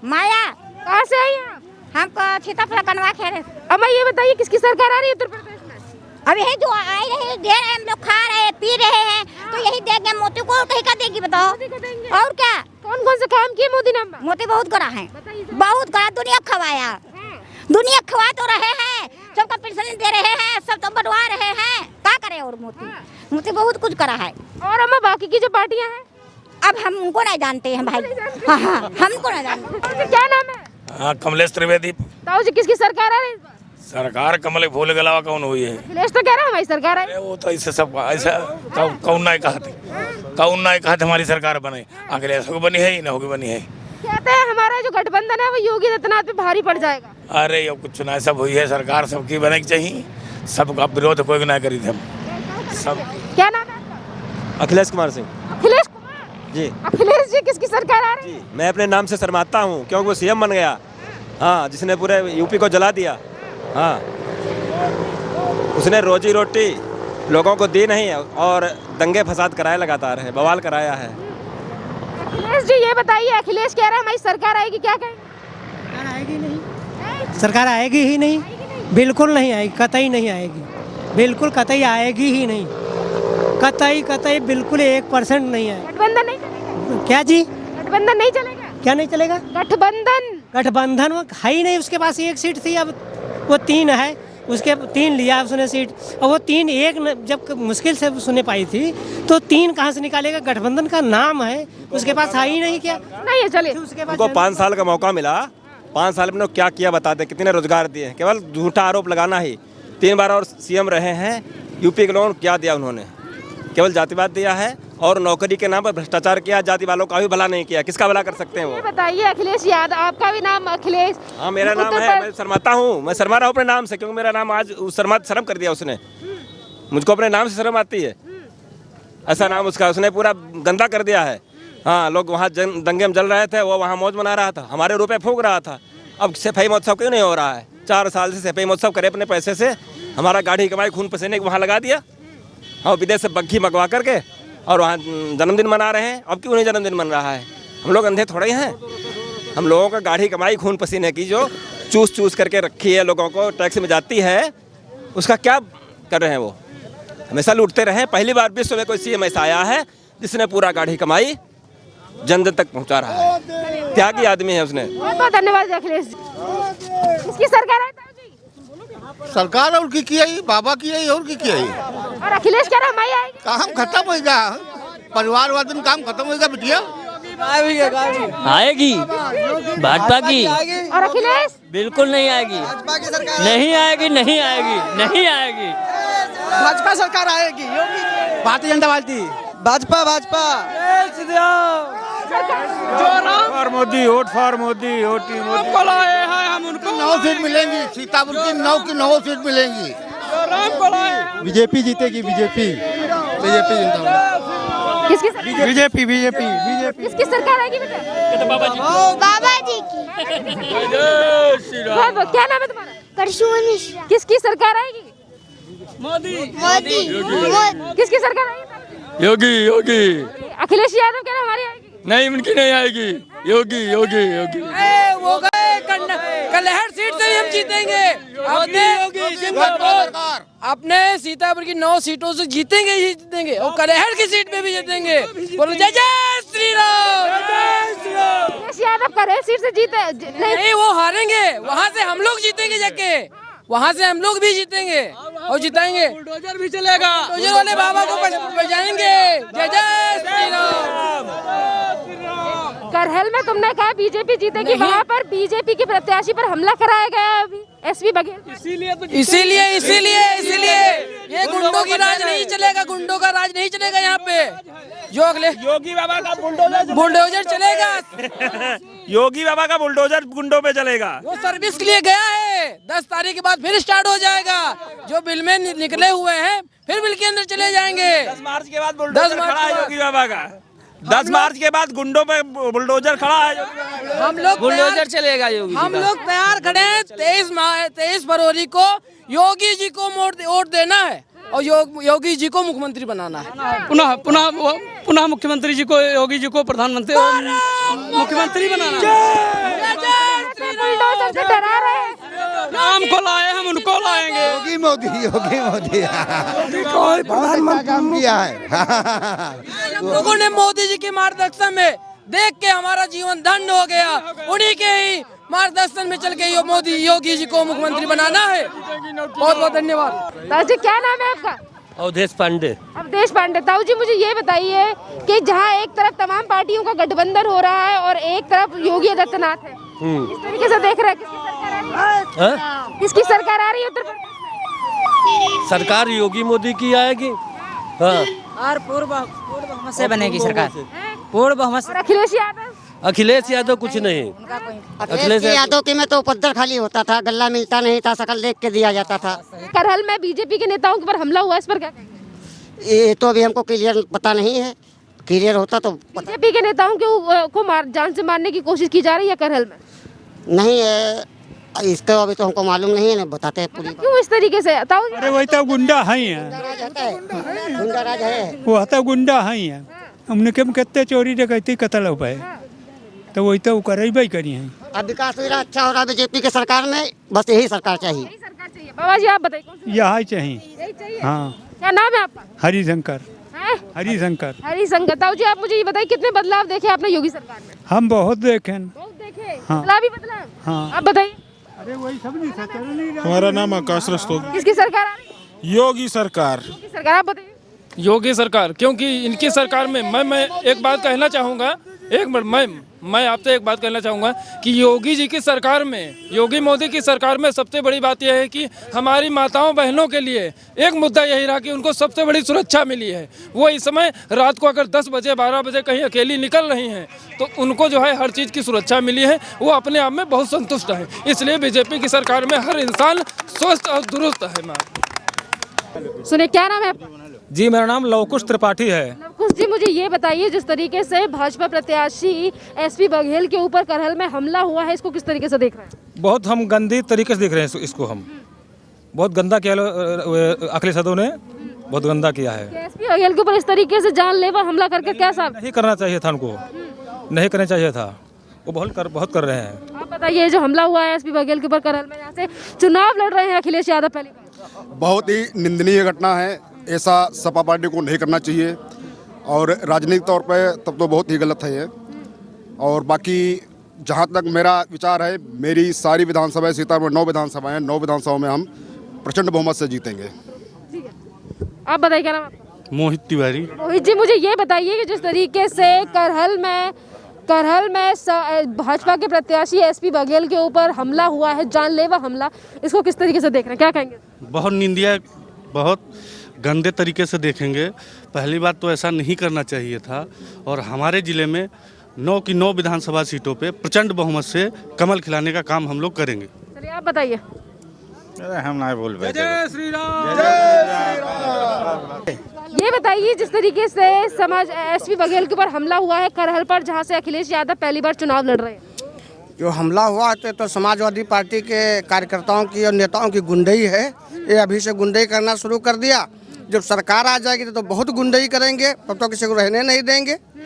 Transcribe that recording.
माया। कहाँ से आई आप? हमको सीतापुर कनवा खेरे। अम्मा ये बताइए किसकी सरकार आ रही है उत्तर प्रदेश में? अब यही जो आई रहे दे रहे, हम लोग खा रहे हैं, पी रहे हैं, तो यही देंगे। मोदी को कहीं का देगी बताओ? मोदी को देंगे। और क्या? कौन कौन से काम किए मोदी ने? अम्मा मोदी बहुत करा है, बताइए। बहुत करा। दुनिया खवाया, दुनिया खवा तो रहे हैं, सबका पेंशन दे रहे हैं, सब तो बनवा रहे हैं। क्या करे और मोदी? मोदी बहुत कुछ करा है। और अम्मा बाकी की जो पार्टियां हैं अब हम उनको नहीं जानते हैं भाई। हाँ हाँ, हमको नहीं जानते। ताऊ जी क्या नाम है? हाँ, कमलेश त्रिवेदी। ताऊ जी किसकी सरकार आ रही है इस बार? सरकार कमल फूल के अलावा कौन हुई है? अखिलेश तो कह रहा है हमारी सरकार आई। अरे वो तो ऐसे सब ऐसा कौन ना कहते हमारी सरकार बने। अखिलेश को बनी है ही ना होगी बनी है। कहते हैं हमारा जो गठबंधन है वो योगी आदित्यनाथ पे भारी पड़ जाएगा। अरे ये कुछ ना सब हुई है। सरकार सबकी बने की चाहिए, सबका विरोध कोई ना करी थे हम सब। क्या नाम है आपका? अखिलेश कुमार सिंह अखिलेश कुमार जी। अखिलेश जी किसकी सरकार आ रही है? मैं अपने नाम से शर्माता हूँ क्योंकि वो सीएम बन गया। हाँ, जिसने पूरे यूपी को जला दिया। हाँ, उसने रोजी रोटी लोगों को दी नहीं और दंगे फसाद कराए लगातार है, बवाल कराया है। अखिलेश जी ये बताइए, अखिलेश कह रहा है हमारी सरकार आएगी, क्या कहेंगे? आएगी नहीं, सरकार आएगी ही नहीं, बिल्कुल नहीं आएगी, कतई नहीं आएगी, बिल्कुल कतई आएगी ही नहीं, कतई बिल्कुल 1% नहीं आएगी। गठबंधन नहीं चलेगा? क्या जी? गठबंधन नहीं चलेगा? क्या नहीं चलेगा? गठबंधन वो है ही नहीं। उसके पास 1 सीट थी, अब वो 3 है, उसके 3 लिया उसने सीट। और वो 3 एक जब मुश्किल से सुने पाई थी तो 3 कहाँ से निकालेगा? गठबंधन का नाम है, उसके पास है ही नहीं। क्या नहीं है? चलिए, उसके उनको 5 साल का मौका मिला, 5 साल में क्या किया बताते, कितने रोजगार दिए? केवल झूठा आरोप लगाना ही। 3 बार और सीएम रहे हैं, यूपी के लोगों को क्या दिया उन्होंने? केवल जातिवाद दिया है और नौकरी के नाम पर भ्रष्टाचार किया। जाति वालों का भी भला नहीं किया। किसका भला कर सकते हैं वो? ये बताइए, अखिलेश यादव, आपका भी नाम अखिलेश? हाँ, मेरा नाम है, मैं शर्माता हूँ, मैं शर्मा रहा हूँ अपने नाम से, क्योंकि मेरा नाम आज शर्म कर दिया उसने। मुझको अपने नाम से शर्म आती है। ऐसा नाम उसका, उसने पूरा गंदा कर दिया है। हाँ, लोग वहाँ दंगे में जल रहे थे, वो वहाँ मौज मना रहा था, हमारे रुपए फूंक रहा था। अब सफाई महोत्सव क्यों नहीं हो रहा है? 4 साल से सफाई महोत्सव करे अपने पैसे से, हमारा गाड़ी कमाई खून पसीने वहाँ लगा दिया। और विदेश से बग्घी मंगवा करके और वहाँ जन्मदिन मना रहे हैं। अब क्यों नहीं जन्मदिन मन रहा है? हम लोग अंधे थोड़े हैं। हम लोगों का गाड़ी कमाई खून पसीने की जो चूस करके रखी है, लोगों को टैक्स में जाती है, उसका क्या कर रहे हैं? वो हमेशा लूटते रहे। पहली बार विश्व में कोई सीएम ऐसा आया है जिसने पूरा गाड़ी कमाई जन तक पहुँचा रहा है। त्यागी आदमी है उसने। बहुत बहुत धन्यवाद अखिलेश जी। किसकी सरकार है? सरकार और की आई, बाबा की आई और की आई। और अखिलेश कह रहा हमारी आएगी। काम खत्म हो गया, परिवारवाद काम खत्म हो गया बिटिया। आएगी भाजपा की। और अखिलेश? बिल्कुल नहीं आएगी, नहीं आएगी, नहीं आएगी, नहीं आएगी। भाजपा सरकार आएगी, Bharatiya Janata party, Bhajpa. For Modi, vote for Modi, हम उनको 9 सीट मिलेंगी, सीतापुर की 9 सीट मिलेंगी। बीजेपी जीतेगी, बीजेपी जनता। किसकी बीजेपी किसकी सरकार आएगी बेटा? बाबा जी की। क्या नाम है तुम्हारा? परशुमन मिश्रा। किसकी सरकार आएगी? मोदी। किसकी सरकार आएगी? योगी। अखिलेश यादव कह रहे हमारी आएगी। नहीं, उनकी नहीं आएगी। योगी। वो गए कलहर सीट से ही हम जीतेंगे। अपने सीतापुर की 9 सीटों से जीतेंगे ही जीतेंगे और कलहर की सीट पे भी जीतेंगे। बोलो जय जय श्री राम। अखिलेश यादव कलहर सीट से जीते नहीं, वो हारेंगे, वहाँ से हम लोग जीतेंगे जाके, वहाँ से हम लोग भी जीतेंगे और जिताएंगे। बुलडोजर भी चलेगा, बुलडोजर वाले बाबा को बजाएंगे। जय जय श्री राम। करहल में तुमने कहा बीजेपी जीतेगी, वहाँ पर बीजेपी के प्रत्याशी पर हमला कराया गया है अभी एसपी बघेल। इसीलिए ये गुंडों की राज नहीं चलेगा, गुंडों का राज नहीं चलेगा यहाँ पे। योगी बाबा का बुलडोजर चलेगा। योगी बाबा का बुलडोजर गुंडों पे चलेगा। वो सर्विस के लिए गया है, 10 तारीख के बाद फिर स्टार्ट हो जाएगा। जो बिल में निकले हुए हैं फिर बिल के अंदर चले जाएंगे। 10 मार्च के बाद बुलडोजर खड़ा है योगी बाबा का। 10 मार्च के बाद गुंडों पे बुलडोजर खड़ा है। हम लोग बुलडोजर चलेगा योगी। हम लोग तैयार खड़े हैं। 23 फरवरी को योगी जी को वोट देना है और योगी जी को मुख्यमंत्री बनाना है। पुनः पुनः पुनः मुख्यमंत्री जी को, योगी जी को प्रधानमंत्री मुख्यमंत्री बनाना। बुलडोजर से डरा रहे हैं। नाम को लाए हम उनको लाएंगे। योगी मोदी प्रधानमंत्री काम किया है। हम लोगों ने मोदी जी के मार्गदर्शन में देख के हमारा जीवन धन्य हो गया। उन्हीं के ही मार्गदर्शन में चल के योगी जी को मुख्यमंत्री बनाना है। बहुत बहुत धन्यवाद। ताऊ जी क्या नाम है आपका? अवधेश पांडे। अवधेश पांडे। ताऊ जी मुझे ये बताइए कि जहाँ एक तरफ तमाम पार्टियों का गठबंधन हो रहा है और एक तरफ योगी आदित्यनाथ है, इस तरीके से देख रहे हैं किसकी सरकार आ रही है उत्तर प्रदेश? सरकार योगी मोदी की आएगी। हाँ। और पूर्ण बहुमत से बनेगी सरकार। पूर्ण बहुमत। और अखिलेश यादव? अखिलेश यादव कुछ नहीं। अखिलेश यादव के में तो पद्दर खाली होता था, गल्ला मिलता नहीं था, शकल देख के दिया जाता था। करहल में बीजेपी के नेताओं के ऊपर हमला हुआ, इस पर क्या कहेंगे? ये तो अभी हमको क्लियर पता नहीं है, क्लियर होता तो बीजेपी के नेताओं को जान से मारने की कोशिश की जा रही है करहल में। नहीं इसका अभी तो हमको मालूम नहीं है, बताते हैं पुलिस। क्यों इस तरीके से? अरे वही तो गुंडा है, गुंडा राज है, वो तो गुंडा है। हमने कम कितने चोरी डकैती कत्ल हो पाए, तो वही तो करेबे करी है। अब विकास मेरा अच्छा हो रहा है बीजेपी के सरकार में, बस यही सरकार चाहिए। बाबा जी आप बताइए। यही चाहिए। हाँ। क्या नाम है आपका? हरिशंकर। हरिशंकर। हरिशंकर। ताऊ जी आप मुझे ये बताइए कितने बदलाव देखे आपने योगी सरकार में? हम बहुत देखे। हाँ। बदलाव। हाँ। आप बताइए। अरे वही सब नहीं। हमारा नाम आकाश रस्तोगी। किसकी सरकार आ रही है? योगी सरकार। योगी सरकार। आप बताइए। योगी सरकार, क्योंकि इनकी सरकार में मैं एक बात कहना चाहूँगा। एक मिनट, मैं आपसे एक बात कहना चाहूँगा कि योगी जी की सरकार में, योगी मोदी की सरकार में सबसे बड़ी बात यह है कि हमारी माताओं बहनों के लिए एक मुद्दा यही रहा कि उनको सबसे बड़ी सुरक्षा मिली है। वो इस समय रात को अगर 10 बजे 12 बजे कहीं अकेली निकल रही हैं तो उनको जो है हर चीज़ की सुरक्षा मिली है। वो अपने आप में बहुत संतुष्ट है। इसलिए बीजेपी की सरकार में हर इंसान स्वस्थ और दुरुस्त है। सुने, क्या नाम है आपका? जी मेरा नाम लवकुश त्रिपाठी है। लवकुश जी मुझे ये बताइए, जिस तरीके से भाजपा प्रत्याशी एसपी बघेल के ऊपर करहल में हमला हुआ है, इसको किस तरीके से देख रहे हैं? बहुत हम गंदी तरीके से देख रहे हैं इसको। हम बहुत गंदा किया अखिलेश यादव ने, बहुत गंदा किया है। एसपी बघेल के ऊपर इस तरीके से जानलेवा हमला करके क्या साहब नहीं करना चाहिए था उनको, नहीं करना चाहिए था। वो बहुत कर रहे हैं। आप बताइए, जो हमला हुआ है एसपी बघेल के ऊपर करहल में, यहाँ से चुनाव लड़ रहे हैं अखिलेश यादव पहली बार, बहुत ही निंदनीय घटना है। ऐसा सपा पार्टी को नहीं करना चाहिए और राजनीतिक तौर पे तब तो बहुत ही गलत है ये। और बाकी जहाँ तक मेरा विचार है, मेरी सारी विधानसभाएं, सीतापुर 9 विधानसभाएं, 9 विधानसभाओं में हम प्रचंड बहुमत से जीतेंगे। आप बताइए क्या नाम आपका? मोहित तिवारी। मोहित जी मुझे ये बताइए कि जिस तरीके से करहल में भाजपा के प्रत्याशी एसपी बघेल के ऊपर हमला हुआ है, जानलेवा हमला, इसको किस तरीके से देख रहे हैं, क्या कहेंगे? बहुत निंदिया, बहुत गंदे तरीके से देखेंगे। पहली बात तो ऐसा नहीं करना चाहिए था। और हमारे ज़िले में 9 की 9 विधानसभा सीटों पे प्रचंड बहुमत से कमल खिलाने का काम हम लोग करेंगे। चलिए आप बताइए। हम नहीं बोल पाए। जय श्री राम। ये बताइए, जिस तरीके से एसपी बघेल के ऊपर हमला हुआ है करहल पर, जहाँ से अखिलेश यादव पहली बार चुनाव लड़ रहे हैं, जो हमला हुआ है तो समाजवादी पार्टी के कार्यकर्ताओं की और नेताओं की गुंडई है। ये अभी से गुंडई करना शुरू कर दिया। जब सरकार आ जाएगी तो बहुत गुंडई करेंगे, तब तो किसी को रहने नहीं देंगे।